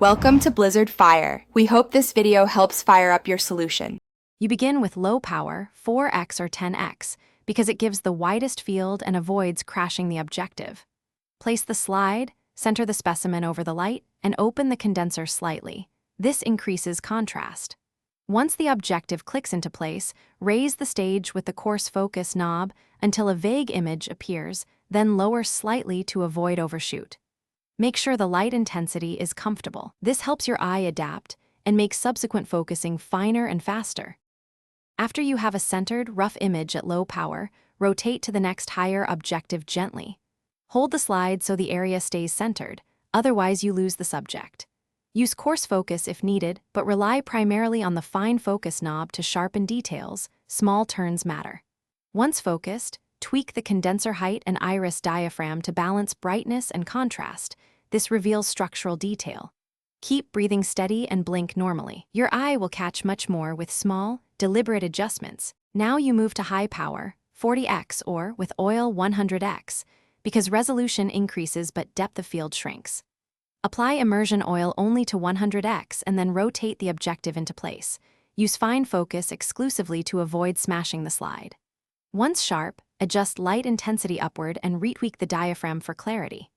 Welcome to Blizzard Fire. We hope this video helps fire up your solution. You begin with low power, 4x or 10x, because it gives the widest field and avoids crashing the objective. Place the slide, center the specimen over the light, and open the condenser slightly. This increases contrast. Once the objective clicks into place, raise the stage with the coarse focus knob until a vague image appears, then lower slightly to avoid overshoot. Make sure the light intensity is comfortable. This helps your eye adapt and makes subsequent focusing finer and faster. After you have a centered, rough image at low power, rotate to the next higher objective gently. Hold the slide so the area stays centered, otherwise you lose the subject. Use coarse focus if needed, but rely primarily on the fine focus knob to sharpen details. Small turns matter. Once focused, tweak the condenser height and iris diaphragm to balance brightness and contrast. This reveals structural detail. Keep breathing steady and blink normally. Your eye will catch much more with small, deliberate adjustments. Now you move to high power, 40x or with oil 100x, because resolution increases but depth of field shrinks. Apply immersion oil only to 100x and then rotate the objective into place. Use fine focus exclusively to avoid smashing the slide. Once sharp, adjust light intensity upward and retweak the diaphragm for clarity.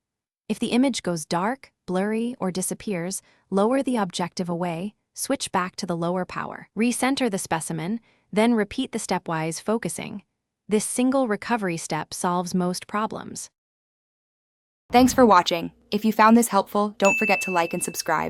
If the image goes dark, blurry, or disappears, lower the objective away, switch back to the lower power. Recenter the specimen, then repeat the stepwise focusing. This single recovery step solves most problems. Thanks for watching. If you found this helpful, don't forget to like and subscribe.